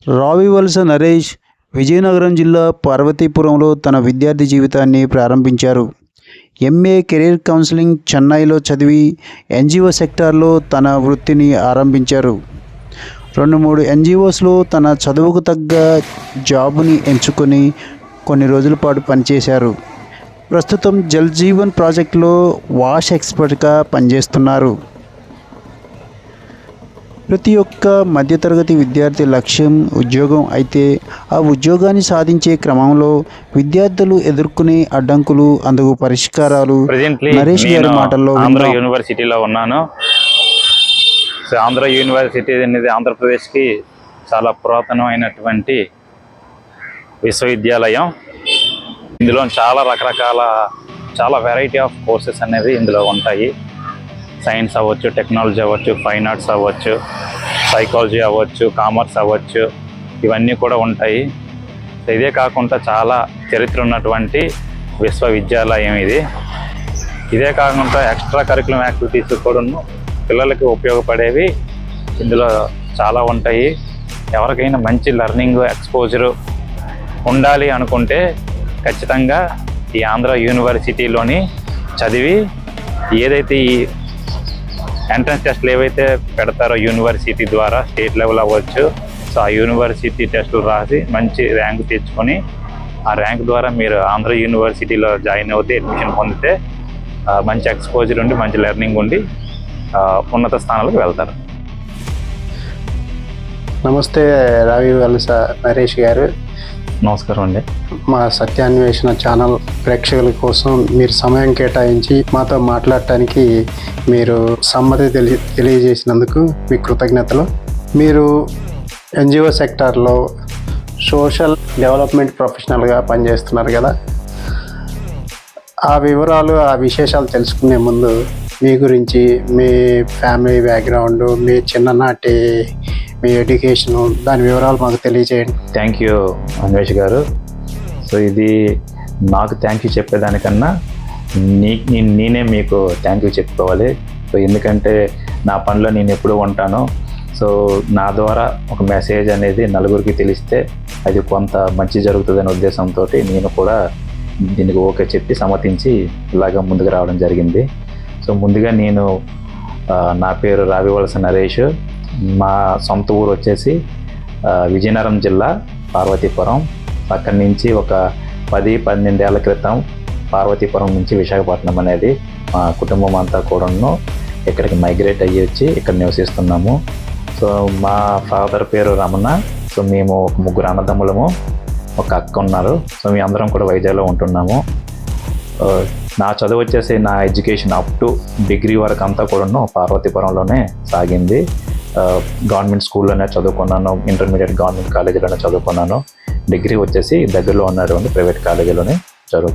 రావివలస నరేష్ విజయనగరం జిల్లా పార్వతీపురంలో తన విద్యార్థి జీవితాన్ని ప్రారంభించారు. ఎంఏ కెరీర్ కౌన్సిలింగ్ చెన్నైలో చదివి ఎన్జిఓ సెక్టార్లో తన వృత్తిని ఆరంభించారు. 2-3 ఎన్జిఓస్లో తన చదువుకు తగ్గ జాబుని ఎంచుకొని కొన్ని రోజుల పాటు పనిచేశారు. ప్రస్తుతం జల్ జీవన్ ప్రాజెక్టులో వాష్ ఎక్స్పర్ట్గా పనిచేస్తున్నారు. ప్రతి ఒక్క మధ్యతరగతి విద్యార్థి లక్ష్యం ఉద్యోగం అయితే ఆ ఉద్యోగాన్ని సాధించే క్రమంలో విద్యార్థులు ఎదుర్కొనే అడ్డంకులు, అందుకు పరిష్కారాలు నరేష్ గారి మాటల్లో ఆంధ్ర యూనివర్సిటీలో ఉన్నాను. ఆంధ్ర యూనివర్సిటీ అనేది ఆంధ్రప్రదేశ్కి చాలా పురాతనమైనటువంటి విశ్వవిద్యాలయం. ఇందులో చాలా రకరకాల వెరైటీ ఆఫ్ కోర్సెస్ అనేవి ఇందులో ఉంటాయి. సైన్స్ అవ్వచ్చు, టెక్నాలజీ అవ్వచ్చు, ఫైన్ ఆర్ట్స్ అవ్వచ్చు, సైకాలజీ అవ్వచ్చు, కామర్స్ అవ్వచ్చు, ఇవన్నీ కూడా ఉంటాయి. ఇదే కాకుండా చాలా చరిత్ర ఉన్నటువంటి విశ్వవిద్యాలయం ఇది. ఇదే కాకుండా ఎక్స్ట్రా కరికులం యాక్టివిటీస్ కూడా పిల్లలకి ఉపయోగపడేవి ఇందులో చాలా ఉంటాయి. ఎవరికైనా మంచి లెర్నింగ్ ఎక్స్పోజరు ఉండాలి అనుకుంటే ఖచ్చితంగా ఈ ఆంధ్ర యూనివర్సిటీలోని చదివి ఏదైతే ఈ ఎంట్రన్స్ టెస్ట్లు ఏవైతే పెడతారో యూనివర్సిటీ ద్వారా స్టేట్ లెవెల్ అవ్వచ్చు, సో ఆ యూనివర్సిటీ టెస్టులు రాసి మంచి ర్యాంక్ తెచ్చుకొని ఆ ర్యాంక్ ద్వారా మీరు ఆంధ్ర యూనివర్సిటీలో జాయిన్ అవుతే అడ్మిషన్ పొందితే మంచి ఎక్స్పోజర్ ఉండి మంచి లెర్నింగ్ ఉండి ఉన్నత స్థానాలకు వెళ్తారు. నమస్తే రావివలస నరేష్ గారు. నమస్కారం అండి. మా సత్యాన్వేషణ ఛానల్ ప్రేక్షకుల కోసం మీరు సమయం కేటాయించి మాతో మాట్లాడటానికి మీరు సమ్మతి తెలియజేసినందుకు మీకు కృతజ్ఞతలు. మీరు ఎన్జిఓ సెక్టార్లో సోషల్ డెవలప్మెంట్ ప్రొఫెషనల్గా పనిచేస్తున్నారు కదా, ఆ వివరాలు, ఆ విశేషాలు తెలుసుకునే ముందు మీ గురించి, మీ ఫ్యామిలీ బ్యాక్గ్రౌండ్, మీ చిన్ననాటి మీ ఎడ్యుకేషను, దాని వివరాలు మాకు తెలియజేయండి. థ్యాంక్ యూ అన్వేష్ గారు. సో ఇది నాకు థ్యాంక్ యూ చెప్పేదానికన్నా నేనే మీకు థ్యాంక్ యూ చెప్పుకోవాలి. సో ఎందుకంటే నా పనిలో నేను ఎప్పుడూ ఉంటాను. సో నా ద్వారా ఒక మెసేజ్ అనేది నలుగురికి తెలిస్తే అది కొంత మంచి జరుగుతుందనే ఉద్దేశంతో నేను కూడా దీనికి ఓకే చెప్పి సమ్మతించి ఇలాగ ముందుకు రావడం జరిగింది. సో ముందుగా నా పేరు రావివలస నరేష్. మా సొంత ఊరు వచ్చేసి విజయనగరం జిల్లా పార్వతీపురం. అక్కడి నుంచి ఒక 10-12 ఏళ్ల క్రితం పార్వతీపురం నుంచి విశాఖపట్నం అనేది మా కుటుంబం అంతా కూడాను ఇక్కడికి మైగ్రేట్ అయ్యి వచ్చి ఇక్కడ నివసిస్తున్నాము. సో మా ఫాదర్ పేరు రమణ. సో మేము ఒక 3 అన్నదమ్ములము, ఒక అక్క ఉన్నారు. సో మేము అందరం కూడా వైజాగ్లో ఉంటున్నాము. నా చదువు వచ్చేసి నా ఎడ్యుకేషన్ అప్ టు డిగ్రీ వరకు అంతా కూడాను పార్వతీపురంలోనే సాగింది. గవర్నమెంట్ స్కూల్లోనే చదువుకున్నాను, ఇంటర్మీడియట్ గవర్నమెంట్ కాలేజీలోనే చదువుకున్నాను. డిగ్రీ వచ్చేసి దగ్గరలో ఉన్నటువంటి ప్రైవేట్ కాలేజీలోనే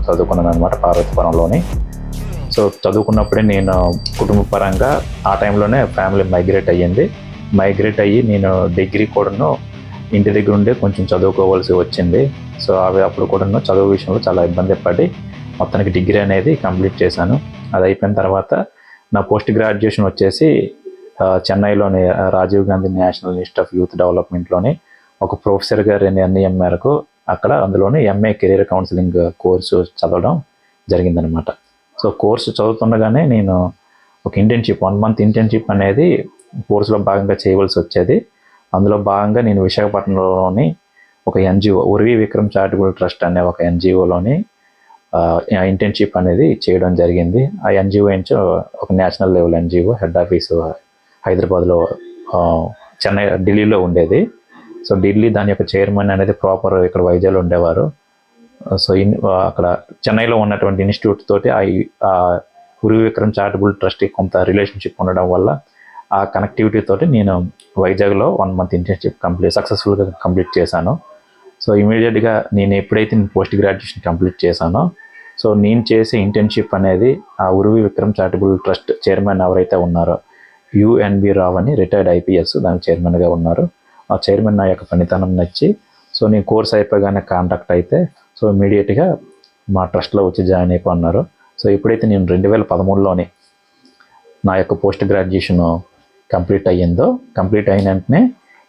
చదువుకున్నాను అనమాట, పార్వతీపురంలోని. సో చదువుకున్నప్పుడే నేను కుటుంబ పరంగా ఆ టైంలోనే ఫ్యామిలీ మైగ్రేట్ అయ్యి నేను డిగ్రీ కూడాను ఇంటి దగ్గర ఉండే కొంచెం చదువుకోవాల్సి వచ్చింది. సో అప్పుడు కూడాను చదువు విషయంలో చాలా ఇబ్బంది పడి మొత్తానికి డిగ్రీ అనేది కంప్లీట్ చేశాను. అది అయిపోయిన తర్వాత నా పోస్ట్ గ్రాడ్యుయేషన్ వచ్చేసి చెన్నైలోని Rajiv Gandhi national institute of youth డెవలప్మెంట్లోని ఒక ప్రొఫెసర్ గారి నిర్ణయం మేరకు అందులోని ఎంఏ కెరీర్ కౌన్సిలింగ్ కోర్సు చదవడం జరిగిందనమాట. సో కోర్సు చదువుతుండగానే నేను ఒక ఇంటర్న్షిప్ 1 month ఇంటర్న్షిప్ అనేది కోర్సులో భాగంగా చేయవలసి వచ్చేది. అందులో భాగంగా నేను విశాఖపట్నంలోని ఒక ఎన్జిఓ, ఉర్వి విక్రమ్ చారిటబుల్ ట్రస్ట్ అనే ఒక ఎన్జిఓలోని ఇంటర్న్షిప్ అనేది చేయడం జరిగింది. ఆ ఎన్జిఓ నుంచి ఒక national level NGO, head office హైదరాబాద్లో, ఢిల్లీలో ఉండేది. సో ఢిల్లీ దాని యొక్క చైర్మన్ అనేది ప్రాపర్ ఇక్కడ వైజాగ్లో ఉండేవారు. సో అక్కడ చెన్నైలో ఉన్నటువంటి ఇన్స్టిట్యూట్ తోటి ఆ ఉర్వి విక్రమ్ చారిటబుల్ ట్రస్ట్కి కొంత రిలేషన్షిప్ ఉండడం వల్ల ఆ కనెక్టివిటీ తోటి నేను వైజాగ్లో 1 month ఇంటర్న్షిప్ సక్సెస్ఫుల్గా కంప్లీట్ చేశాను. సో ఇమీడియట్గా నేను ఎప్పుడైతే పోస్ట్ గ్రాడ్యుయేషన్ కంప్లీట్ చేశానో, సో నేను చేసే ఇంటర్న్షిప్ అనేది ఆ ఉర్వి విక్రమ్ చారిటబుల్ ట్రస్ట్ చైర్మన్ ఎవరైతే ఉన్నారో యుఎన్బి రావు అని రిటైర్డ్ ఐపీఎస్ దానికి చైర్మన్గా ఉన్నారు. ఆ చైర్మన్ నా యొక్క పనితనం నచ్చి సో నేను కోర్స్ అయిపోగానే కాంటాక్ట్ అయితే సో ఇమీడియట్గా మా ట్రస్ట్లో వచ్చి జాయిన్ అయిపోన్నారు. సో ఎప్పుడైతే నేను 2013లోని నా యొక్క పోస్ట్ గ్రాడ్యుయేషన్ కంప్లీట్ అయిన వెంటనే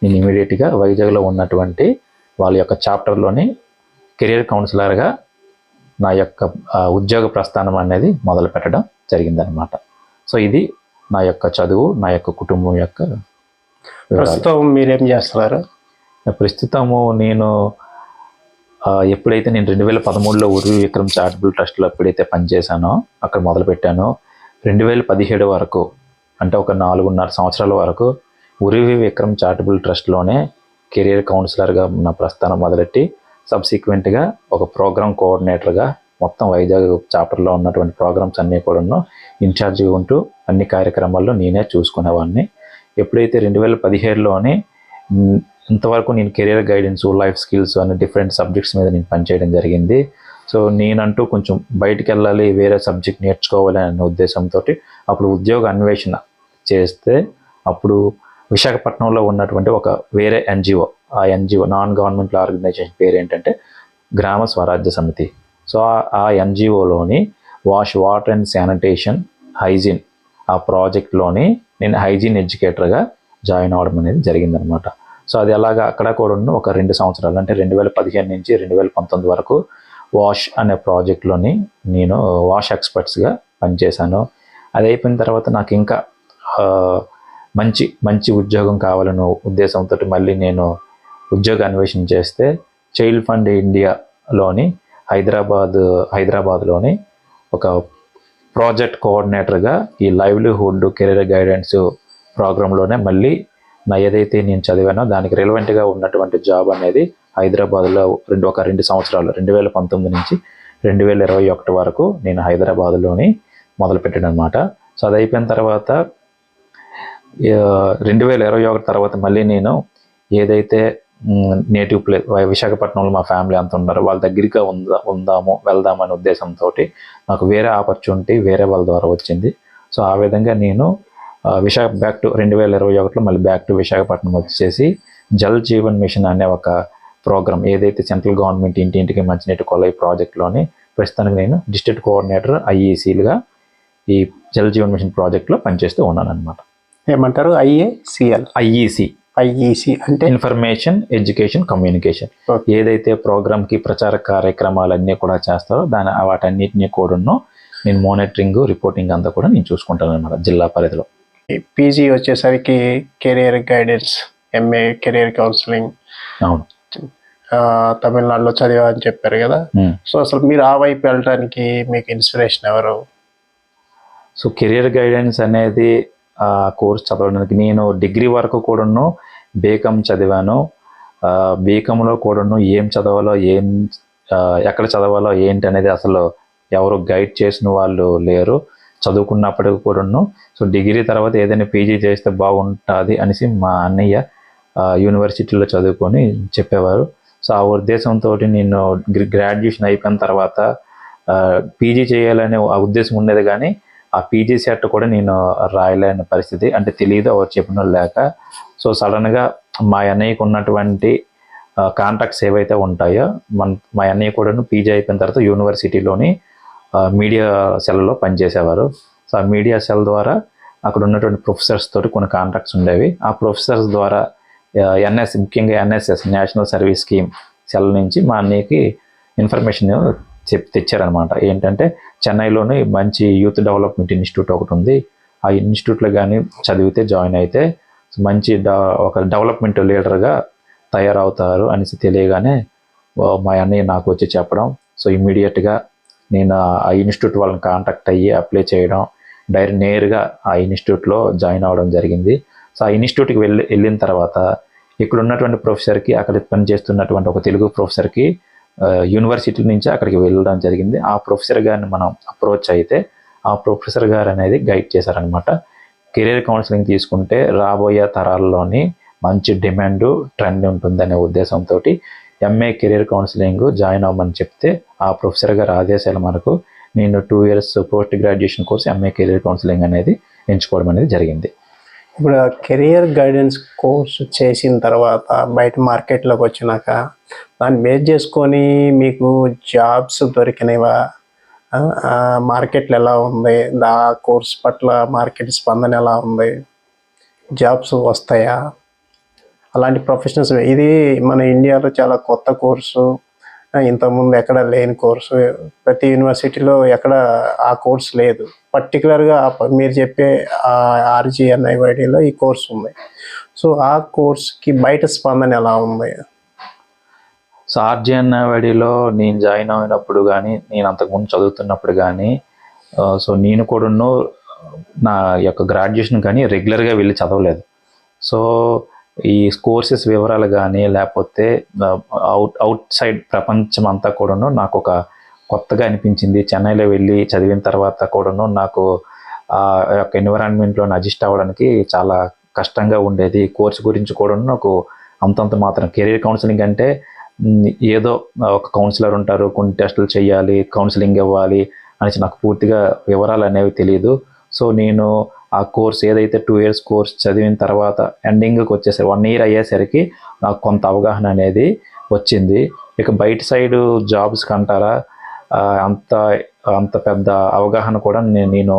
నేను ఇమీడియట్గా వైజాగ్లో ఉన్నటువంటి వాళ్ళ యొక్క చాప్టర్లోని కెరియర్ కౌన్సిలర్గా నా యొక్క ఉద్యోగ ప్రస్థానం అనేది మొదలు పెట్టడం జరిగిందనమాట. సో ఇది నా యొక్క చదువు, నా యొక్క కుటుంబం యొక్క వివరాలు. ప్రస్తుతం మీరేం చేస్తున్నారు? ప్రస్తుతము నేను ఎప్పుడైతే నేను 2013లో ఉర్వి విక్రమ్ చారిటబుల్ ట్రస్ట్లో ఎప్పుడైతే పనిచేశానో అక్కడ మొదలుపెట్టానో 2017 వరకు, అంటే ఒక 4.5 సంవత్సరాల వరకు ఉర్వి విక్రమ్ చారిటబుల్ ట్రస్ట్లోనే కెరియర్ కౌన్సిలర్గా నా ప్రస్థానం మొదలెట్టి సబ్సిక్వెంట్గా ఒక ప్రోగ్రామ్ కోఆర్డినేటర్గా మొత్తం వైజాగ్ చాప్టర్లో ఉన్నటువంటి ప్రోగ్రామ్స్ అన్నీ కూడా ఇన్ఛార్జిగా ఉంటూ అన్ని కార్యక్రమాల్లో నేనే చూసుకునేవాడిని. ఎప్పుడైతే 2017లోనే ఇంతవరకు నేను కెరియర్ గైడెన్స్, లైఫ్ స్కిల్స్ అనే డిఫరెంట్ సబ్జెక్ట్స్ మీద నేను పనిచేయడం జరిగింది. సో నేనంటూ కొంచెం బయటికి వెళ్ళాలి, వేరే సబ్జెక్ట్ నేర్చుకోవాలి అనే ఉద్దేశంతో అప్పుడు ఉద్యోగ అన్వేషణ చేస్తే అప్పుడు విశాఖపట్నంలో ఉన్నటువంటి ఒక వేరే ఎన్జిఓ, ఆ ఎన్జిఓ నాన్ గవర్నమెంటల్ ఆర్గనైజేషన్ పేరు ఏంటంటే గ్రామ స్వరాజ్య సమితి. సో ఆ ఎన్జిఓలోని వాటర్ అండ్ శానిటేషన్ హైజీన్ ఆ ప్రాజెక్ట్లోని నేను హైజీన్ ఎడ్యుకేటర్గా జాయిన్ అవ్వడం అనేది జరిగిందనమాట. సో అది అలాగా అక్కడ కూడా ఒక 2 సంవత్సరాలు, అంటే 2015 నుంచి 2019 వరకు వాష్ అనే ప్రాజెక్ట్లోని నేను వాష్ ఎక్స్పర్ట్స్గా పనిచేశాను. అది అయిపోయిన తర్వాత నాకు ఇంకా మంచి ఉద్యోగం కావాలనే ఉద్దేశంతో మళ్ళీ నేను ఉద్యోగ అన్వేషణ చేస్తే చైల్డ్ ఫండ్ ఇండియాలోని హైదరాబాద్లోని ఒక ప్రాజెక్ట్ కోఆర్డినేటర్గా ఈ లైవ్లీహుడ్ కెరీర్ గైడెన్స్ ప్రోగ్రాంలోనే మళ్ళీ నా ఏదైతే నేను చదివానో దానికి రిలవెంట్గా ఉన్నటువంటి జాబ్ అనేది హైదరాబాద్లో ఒక 2 సంవత్సరాలు 2019 నుంచి 2021 వరకు నేను హైదరాబాద్లోని మొదలుపెట్టాను అనమాట. సో అది అయిపోయిన తర్వాత 2021 తర్వాత మళ్ళీ నేను ఏదైతే నేటివ్ ప్లేస్ విశాఖపట్నంలో మా ఫ్యామిలీ అంతా ఉన్నారో వాళ్ళ దగ్గరికి వెళ్దామనే ఉద్దేశంతో నాకు వేరే ఆపర్చునిటీ వేరే వాళ్ళ ద్వారా వచ్చింది. సో ఆ విధంగా నేను బ్యాక్ టు 2021లో మళ్ళీ బ్యాక్ టు విశాఖపట్నం వచ్చేసి జల్ జీవన్ మిషన్ అనే ఒక ప్రోగ్రామ్, ఏదైతే సెంట్రల్ గవర్నమెంట్ ఇంటింటికి మంచినీటి కొలాయి ప్రాజెక్ట్లోని ప్రస్తుతానికి నేను డిస్ట్రిక్ట్ కోఆర్డినేటర్ ఐఈసీలుగా ఈ జల్ జీవన్ మిషన్ ప్రాజెక్ట్లో పనిచేస్తూ ఉన్నాను అనమాట. ఏమంటారు? ఐఈసి అంటే ఇన్ఫర్మేషన్ ఎడ్యుకేషన్ కమ్యూనికేషన్. ఏదైతే ప్రోగ్రామ్కి ప్రచార కార్యక్రమాలన్నీ కూడా చేస్తారో వాటన్నిటినీ కూడా నేను మానిటరింగ్, రిపోర్టింగ్ అంతా కూడా నేను చూసుకుంటాను అనమాట జిల్లా పరిధిలో. పీజీ వచ్చేసరికి career guidance, MA career counselling. అవును, తమిళనాడులో చదివా అని చెప్పారు కదా. సో అసలు మీరు ఆ వైపు వెళ్ళడానికి మీకు ఇన్స్పిరేషన్ ఎవరు? సో కెరియర్ గైడెన్స్ అనేది కోర్స్ చదవడానికి నేను డిగ్రీ వరకు కూడాను బీకామ్ చదివాను. బీకామ్లో కూడాను ఏం చదవాలో ఎక్కడ చదవాలో ఏంటి అనేది అసలు ఎవరు గైడ్ చేసిన వాళ్ళు లేరు చదువుకున్నప్పటికి కూడాను. సో డిగ్రీ తర్వాత ఏదైనా పీజీ చేస్తే బాగుంటుంది అనేసి మా అన్నయ్య యూనివర్సిటీలో చదువుకొని చెప్పేవారు. సో ఆ ఉద్దేశంతో నేను గ్రాడ్యుయేషన్ అయిపోయిన తర్వాత పీజీ చేయాలనే ఆ ఉద్దేశం ఉండేది, కానీ ఆ పీజీ సెట్ కూడా నేను రాయలేని పరిస్థితి, అంటే తెలియదు ఎవరు చెప్పిన లేక. సో సడన్గా మా అన్నయ్యకు ఉన్నటువంటి కాంటాక్ట్స్ ఏవైతే ఉంటాయో మా అన్నయ్య కూడా పీజీ అయిపోయిన తర్వాత యూనివర్సిటీలోని మీడియా సెల్లో పనిచేసేవారు. సో ఆ మీడియా సెల్ ద్వారా అక్కడ ఉన్నటువంటి ప్రొఫెసర్స్ తోటి కొన్ని కాంటాక్ట్స్ ఉండేవి. ఆ ప్రొఫెసర్స్ ద్వారా ముఖ్యంగా NSS national service scheme cell నుంచి మా అన్నయ్యకి ఇన్ఫర్మేషన్ తెచ్చారనమాట. ఏంటంటే చెన్నైలోని మంచి యూత్ డెవలప్మెంట్ ఇన్స్టిట్యూట్ ఒకటి ఉంది, ఆ ఇన్స్టిట్యూట్లో కానీ చదివితే జాయిన్ అయితే మంచి ఒక డెవలప్మెంట్ లీడర్గా తయారవుతారు అనేసి తెలియగానే మా అన్నయ్య నాకు వచ్చి చెప్పడం. సో ఇమ్మీడియట్గా నేను ఆ ఇన్స్టిట్యూట్ వాళ్ళని కాంటాక్ట్ అయ్యి అప్లై చేయడం, నేరుగా ఆ ఇన్స్టిట్యూట్లో జాయిన్ అవ్వడం జరిగింది. సో ఆ ఇన్స్టిట్యూట్కి వెళ్ళిన తర్వాత ఇక్కడ ఉన్నటువంటి ప్రొఫెసర్కి, అక్కడ పనిచేస్తున్నటువంటి ఒక తెలుగు ప్రొఫెసర్కి యూనివర్సిటీ నుంచి అక్కడికి వెళ్ళడం జరిగింది. ఆ ప్రొఫెసర్ గారిని మనం అప్రోచ్ అయితే ఆ ప్రొఫెసర్ గారు అనేది గైడ్ చేశారనమాట. కెరీర్ కౌన్సిలింగ్ తీసుకుంటే రాబోయే తరాల్లోని మంచి డిమాండ్ ట్రెండ్ ఉంటుందనే ఉద్దేశంతో ఎంఏ కెరీర్ కౌన్సిలింగ్ జాయిన్ అవ్వమని చెప్తే ఆ ప్రొఫెసర్ గారి ఆదేశాల మనకు నేను 2 years post graduation course MA career counselling అనేది ఎంచుకోవడం అనేది జరిగింది. ఇప్పుడు కెరియర్ గైడెన్స్ కోర్సు చేసిన తర్వాత బయట మార్కెట్లోకి వచ్చినాక దాన్ని బేస్ చేసుకొని మీకు జాబ్స్ దొరికినవా? మార్కెట్లు ఎలా ఉంది? ఆ కోర్స్ పట్ల మార్కెట్ స్పందన ఎలా ఉంది? జాబ్స్ వస్తాయా? అలాంటి ప్రొఫెషనల్స్ ఇది మన ఇండియాలో చాలా కొత్త కోర్సు, ఇంతకుముందు ఎక్కడ లేని కోర్సు. ప్రతి యూనివర్సిటీలో ఎక్కడ ఆ కోర్స్ లేదు. పర్టికులర్గా మీరు చెప్పే RGNIYDలో ఈ కోర్స్ ఉంది. సో ఆ కోర్స్కి బయట స్పందన ఎలా ఉంది? సో RGNIYDలో నేను జాయిన్ అయినప్పుడు కానీ, నేను అంతకుముందు చదువుతున్నప్పుడు కానీ, సో నేను కూడా నా యొక్క గ్రాడ్యుయేషన్ కానీ రెగ్యులర్గా వెళ్ళి చదవలేదు. సో ఈ కోర్సెస్ వివరాలు కానీ, లేకపోతే అవుట్ సైడ్ ప్రపంచం అంతా కూడాను నాకు ఒక కొత్తగా అనిపించింది. చెన్నైలో వెళ్ళి చదివిన తర్వాత కూడాను నాకు ఆ యొక్క ఎన్విరాన్మెంట్లో అడ్జస్ట్ అవ్వడానికి చాలా కష్టంగా ఉండేది. కోర్సు గురించి కూడా నాకు అంతంత మాత్రం. కెరీర్ కౌన్సిలింగ్ అంటే ఏదో ఒక కౌన్సిలర్ ఉంటారు, కొన్ని టెస్టులు చేయాలి, కౌన్సిలింగ్ ఇవ్వాలి అనేసి నాకు పూర్తిగా వివరాలు అనేవి తెలియదు. సో నేను ఆ కోర్స్ ఏదైతే 2 years కోర్స్ చదివిన తర్వాత ఎండింగ్కి వచ్చేసరికి 1 year అయ్యేసరికి నాకు కొంత అవగాహన అనేది వచ్చింది. ఇక బయట సైడ్ జాబ్స్కి అంటారా, అంత పెద్ద అవగాహన కూడా నేను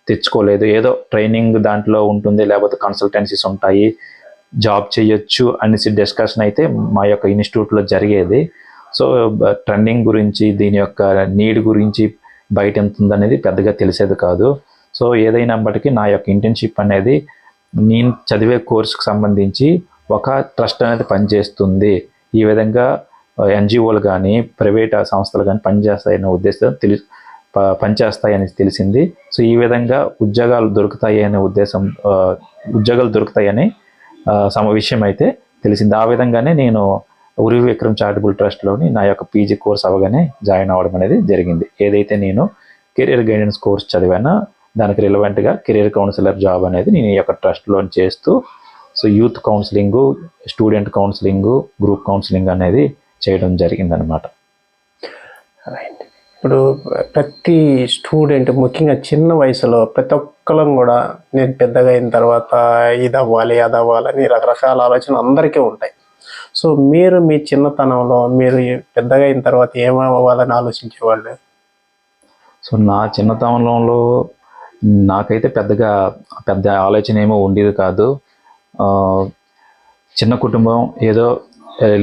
తెచ్చుకోలేదు. ఏదో ట్రైనింగ్ దాంట్లో ఉంటుంది, లేకపోతే కన్సల్టెన్సీస్ ఉంటాయి, జాబ్ చేయొచ్చు అనేసి డిస్కషన్ అయితే మా యొక్క ఇన్స్టిట్యూట్లో జరిగేది. సో ట్రెండింగ్ గురించి, దీని యొక్క నీడ్ గురించి బయట ఎంత ఉందనేది పెద్దగా తెలిసేది కాదు. సో ఏదైనప్పటికీ నా యొక్క ఇంటర్న్షిప్ అనేది నేను చదివే కోర్సుకు సంబంధించి ఒక ట్రస్ట్ అనేది పనిచేస్తుంది, ఈ విధంగా NGOలు కానీ ప్రైవేట్ సంస్థలు కానీ పనిచేస్తాయనే ఉద్దేశం పనిచేస్తాయని తెలిసింది. సో ఈ విధంగా ఉద్యోగాలు దొరుకుతాయని విషయం అయితే తెలిసింది. ఆ విధంగానే నేను ఉరి విక్రమ్ చారిటబుల్ ట్రస్ట్లోని నా యొక్క PG కోర్స్ అవగానే జాయిన్ అవ్వడం అనేది జరిగింది. ఏదైతే నేను కెరీర్ గైడెన్స్ కోర్స్ చదివానో దానికి రిలవెంట్గా కెరీర్ కౌన్సిలర్ జాబ్ అనేది నేను ఈ యొక్క ట్రస్ట్లో చేస్తూ, so youth counselling, student counselling, group counselling అనేది చేయడం జరిగిందనమాట. ఇప్పుడు ప్రతి స్టూడెంట్, ముఖ్యంగా చిన్న వయసులో ప్రతి ఒక్కరం కూడా నేను పెద్దగా అయిన తర్వాత ఇది అవ్వాలి, అది అవ్వాలని రకరకాల ఆలోచనలు అందరికీ ఉంటాయి. సో మీరు మీ చిన్నతనంలో మీరు పెద్దగా అయిన తర్వాత ఏమవ్వాలని ఆలోచించేవాళ్ళు? సో నా చిన్నతనంలో నాకైతే పెద్ద ఆలోచన ఏమో ఉండేది కాదు. చిన్న కుటుంబం, ఏదో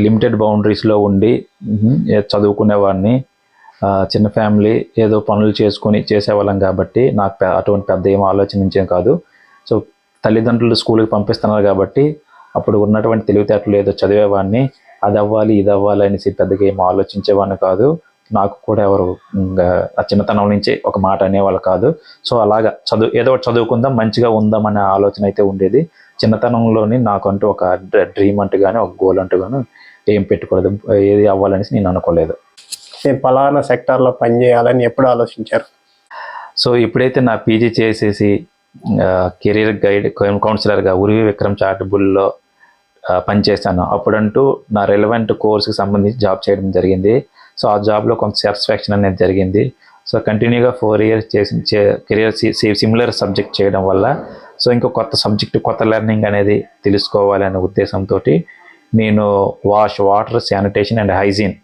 లిమిటెడ్ బౌండరీస్లో ఉండి చదువుకునేవాడిని. చిన్న ఫ్యామిలీ, ఏదో పనులు చేసేవాళ్ళం కాబట్టి నాకు అటువంటి పెద్ద ఏమో ఆలోచించేం కాదు. సో తల్లిదండ్రులు స్కూల్కి పంపిస్తున్నారు కాబట్టి అప్పుడు ఉన్నటువంటి తెలివితేటలు ఏదో చదివేవాడిని. అది అవ్వాలి, ఇది అవ్వాలి అనేసి పెద్దగా ఏమో ఆలోచించేవాడిని కాదు. నాకు కూడా ఎవరు ఆ చిన్నతనం నుంచి ఒక మాట అనేవాళ్ళు కాదు. సో అలాగా ఏదో ఒకటి చదువుకుందాం, మంచిగా ఉందాం అనే ఆలోచన అయితే ఉండేది. చిన్నతనంలోని నాకంటూ ఒక డ్రీమ్ అంటూ కానీ, ఒక గోల్ అంటూ కానీ ఏం పెట్టుకోలేదు, ఏది అవ్వాలనేసి నేను అనుకోలేదు. నేను పలానా సెక్టార్లో పనిచేయాలని ఎప్పుడు ఆలోచించారు? సో ఎప్పుడైతే నా PG చేసేసి కెరీర్ కౌన్సిలర్గా ఉరి విక్రమ్ చారిటబుల్లో పనిచేశాను, అప్పుడంటూ నా రెలవెంట్ కోర్సుకి సంబంధించి జాబ్ చేయడం జరిగింది. సో ఆ జాబ్లో కొంత సాటిస్ఫాక్షన్ అనేది జరిగింది. సో కంటిన్యూగా 4 years కెరీర్ సిమిలర్ సబ్జెక్ట్ చేయడం వల్ల, సో ఇంకో కొత్త సబ్జెక్ట్, కొత్త లెర్నింగ్ అనేది తెలుసుకోవాలి అనే ఉద్దేశంతో నేను వాటర్, శానిటేషన్ అండ్ హైజీన్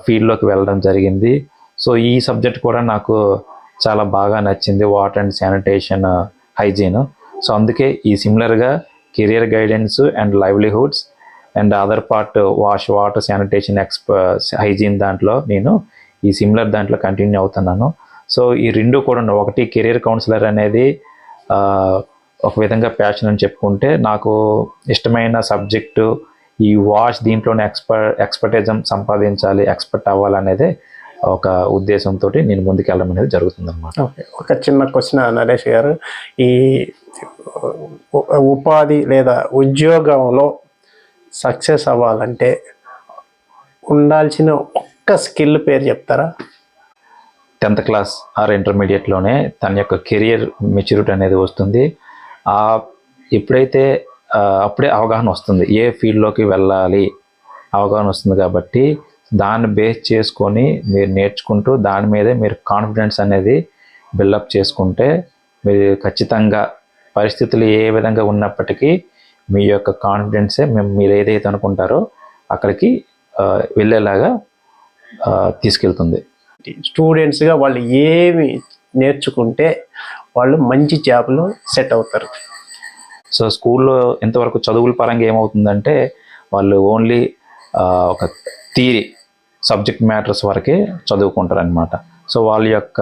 ఫీల్డ్లోకి వెళ్ళడం జరిగింది. సో ఈ సబ్జెక్ట్ కూడా నాకు చాలా బాగా నచ్చింది, water and sanitation, hygiene. So అందుకే ఈ సిమిలర్గా career guidance and livelihoods and other part water, sanitation, hygiene దాంట్లో నేను ఈ సిమిలర్ దాంట్లో కంటిన్యూ అవుతున్నాను. సో ఈ రెండు కూడా, ఒకటి కెరియర్ కౌన్సిలర్ అనేది ఒక విధంగా ప్యాషన్ అని చెప్పుకుంటే, నాకు ఇష్టమైన సబ్జెక్టు ఈ దీంట్లోనే ఎక్స్పర్టిజం సంపాదించాలి, ఎక్స్పర్ట్ అవ్వాలనేదే ఒక ఉద్దేశంతో నేను ముందుకెళ్ళడం అనేది జరుగుతుందన్నమాట. ఓకే, ఒక చిన్న క్వశ్చన్ నరేష్ గారు, ఈ ఉపాధి లేదా ఉద్యోగంలో సక్సెస్ అవ్వాలంటే ఉండాల్సిన ఒక్క స్కిల్ పేరు చెప్తారా? 10th క్లాస్ ఆర్ ఇంటర్మీడియట్లోనే తన యొక్క కెరియర్ మెచ్యూరిటీ అనేది వస్తుంది. ఎప్పుడైతే అప్పుడే అవగాహన వస్తుంది, ఏ ఫీల్డ్లోకి వెళ్ళాలి అవగాహన వస్తుంది. కాబట్టి దాన్ని బేస్ చేసుకొని మీరు నేర్చుకుంటూ దాని మీదే మీరు కాన్ఫిడెన్స్ అనేది బిల్డప్ చేసుకుంటే మీరు ఖచ్చితంగా పరిస్థితులు ఏ విధంగా ఉన్నప్పటికీ మీ యొక్క కాన్ఫిడెన్సే మీరు ఏదైతే అనుకుంటారో అక్కడికి వెళ్ళేలాగా తీసుకెళ్తుంది. స్టూడెంట్స్గా వాళ్ళు ఏమి నేర్చుకుంటే వాళ్ళు మంచి జాబ్లో సెట్ అవుతారు? సో స్కూల్లో ఎంతవరకు చదువుల పరంగా ఏమవుతుందంటే వాళ్ళు ఓన్లీ ఒక థియరీ సబ్జెక్ట్ మ్యాటర్స్ వరకే చదువుకుంటారు అనమాట. సో వాళ్ళ యొక్క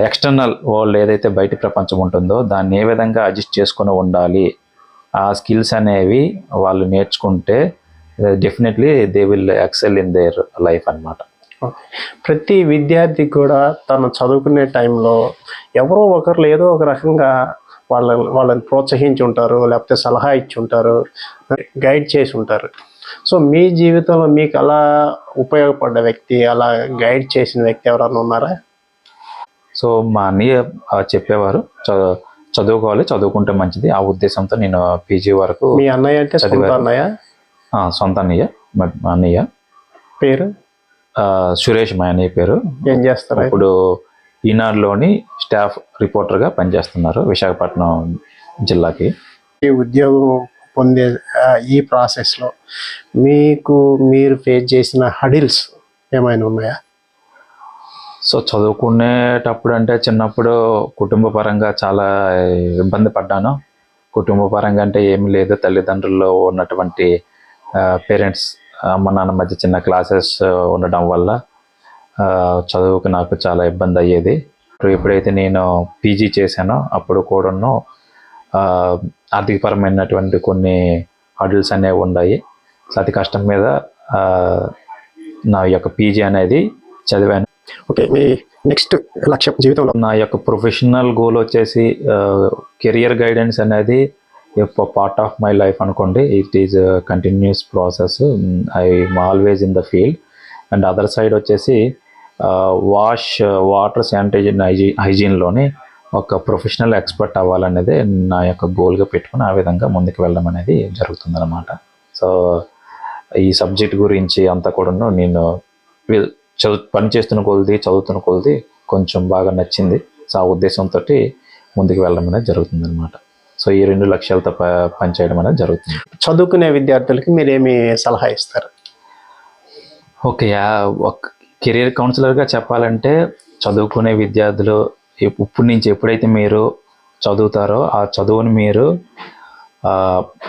ఎక్స్టర్నల్ వరల్డ్ ఏదైతే బయట ప్రపంచం ఉంటుందో దాన్ని ఏ విధంగా అడ్జస్ట్ చేసుకొని ఉండాలి, ఆ స్కిల్స్ అనేవి వాళ్ళు నేర్చుకుంటే definitely they will excel in their life అన్నమాట. ప్రతి విద్యార్థి కూడా తను చదువుకునే టైంలో ఎవరో ఒకరు ఏదో ఒక రకంగా వాళ్ళని ప్రోత్సహించి ఉంటారు, లేకపోతే సలహా ఇచ్చి ఉంటారు, గైడ్ చేసి ఉంటారు. సో మీ జీవితంలో మీకు అలా ఉపయోగపడ్డ వ్యక్తి, అలా గైడ్ చేసిన వ్యక్తి ఎవరైనా ఉన్నారా? సో మా అన్నయ్య చెప్పేవారు చదువుకోవాలి, చదువుకుంటే మంచిది. ఆ ఉద్దేశంతో నేను పీజీ వరకు. మీ అన్నయ్య అంటే సొంత అన్నయ్య? సొంత అన్నయ్య. మా అన్నయ్య పేరు సురేష్. మా అన్నయ్య పేరు. ఏం చేస్తారు? ఇప్పుడు ఈనాడులోని స్టాఫ్ రిపోర్టర్గా పనిచేస్తున్నారు విశాఖపట్నం జిల్లాకి. ఈ ఉద్యోగం పొందే ఈ ప్రాసెస్లో మీరు ఫేస్ చేసిన హడిల్స్ ఏమైనా ఉన్నాయా? సో చదువుకునేటప్పుడు అంటే చిన్నప్పుడు కుటుంబ పరంగా చాలా ఇబ్బంది పడ్డాను. కుటుంబ పరంగా అంటే ఏమి లేదు, తల్లిదండ్రుల్లో ఉన్నటువంటి పేరెంట్స్ అమ్మ నాన్న మధ్య చిన్న క్లాసెస్ ఉండడం వల్ల చదువుకు నాకు చాలా ఇబ్బంది అయ్యేది. ఎప్పుడైతే నేను పీజీ చేశానో అప్పుడు కూడాను ఆర్థికపరమైనటువంటి కొన్ని హడిల్స్ అనేవి ఉన్నాయి. అతి కష్టం మీద నా యొక్క పీజీ అనేది చదివాను. ఓకే, మీ నెక్స్ట్ లక్ష్యం జీవితంలో? నా యొక్క ప్రొఫెషనల్ గోల్ వచ్చేసి కెరియర్ గైడెన్స్ అనేది పార్ట్ ఆఫ్ మై లైఫ్ అనుకోండి. It is continuous process. I'm always in the field. And other side వచ్చేసి వాటర్ శానిటైజర్ హైజీన్లోని ఒక ప్రొఫెషనల్ ఎక్స్పర్ట్ అవ్వాలనేది నా యొక్క గోల్గా పెట్టుకుని ఆ విధంగా ముందుకు వెళ్ళడం అనేది జరుగుతుందన్నమాట. సో ఈ సబ్జెక్ట్ గురించి అంతా కూడా నేను పనిచేస్తున్న చదువుతున్న కొలది కొంచెం బాగా నచ్చింది. సో ఆ ఉద్దేశంతో ముందుకు వెళ్ళడం అనేది జరుగుతుందన్నమాట. సో ఈ 2 లక్ష్యాలతో పనిచేయడం అనేది జరుగుతుంది. చదువుకునే విద్యార్థులకి మీరేమి సలహా ఇస్తారు? ఓకే, ఒక కెరీర్ కౌన్సిలర్గా చెప్పాలంటే చదువుకునే విద్యార్థులు ఇప్పటి నుంచి ఎప్పుడైతే మీరు చదువుతారో ఆ చదువుని మీరు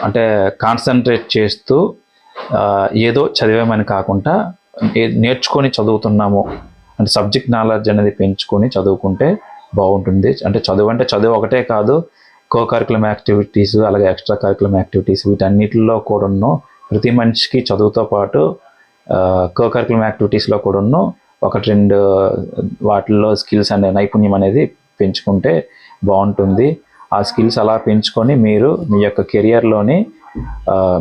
అంటే కాన్సన్ట్రేట్ చేస్తూ ఏదో చదివామని కాకుండా నేర్చుకొని చదువుతున్నాము అంటే సబ్జెక్ట్ నాలెడ్జ్ అనేది పెంచుకొని చదువుకుంటే బాగుంటుంది. అంటే చదువు ఒకటే కాదు, కో కరికులం యాక్టివిటీస్ అలాగే ఎక్స్ట్రా కరికులం యాక్టివిటీస్ వీటన్నిటిలో కూడాను ప్రతి మనిషికి చదువుతో పాటు కో కరికులం యాక్టివిటీస్లో కూడాను 1-2 వాటిల్లో స్కిల్స్ అనే నైపుణ్యం అనేది పెంచుకుంటే బాగుంటుంది. ఆ స్కిల్స్ అలా పెంచుకొని మీరు మీ యొక్క కెరియర్లోని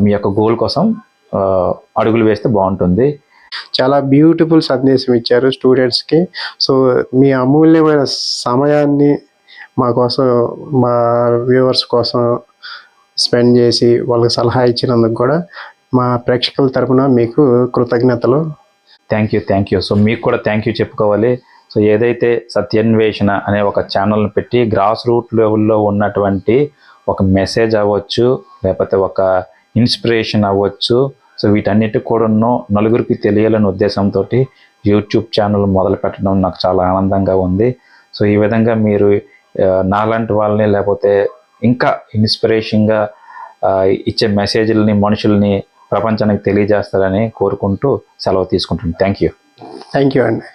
మీ యొక్క గోల్ కోసం అడుగులు వేస్తే బాగుంటుంది. చాలా బ్యూటిఫుల్ సందేశం ఇచ్చారు స్టూడెంట్స్కి. సో మీ అమూల్యమైన సమయాన్ని మా కోసం, మా వ్యూవర్స్ కోసం స్పెండ్ చేసి వాళ్ళకి సలహా ఇచ్చినందుకు కూడా మా ప్రేక్షకుల తరపున మీకు కృతజ్ఞతలు. Thank you. సో మీకు కూడా థ్యాంక్ యూ చెప్పుకోవాలి. సో ఏదైతే సత్యాన్వేషణ అనే ఒక ఛానల్ని పెట్టి గ్రాస్ రూట్ లెవెల్లో ఉన్నటువంటి ఒక మెసేజ్ అవ్వచ్చు, లేకపోతే ఒక ఇన్స్పిరేషన్ అవ్వచ్చు, సో వీటన్నిటి కూడా నలుగురికి తెలియాలనే ఉద్దేశంతో యూట్యూబ్ ఛానల్ మొదలు పెట్టడం నాకు చాలా ఆనందంగా ఉంది. సో ఈ విధంగా మీరు నాలాంటి వాళ్ళని లేకపోతే ఇంకా ఇన్స్పిరేషన్గా ఇచ్చే మెసేజ్లని మనుషుల్ని ప్రపంచానికి తెలియజేస్తారని కోరుకుంటూ సెలవు తీసుకుంటున్నాను. థ్యాంక్ యూ అండి.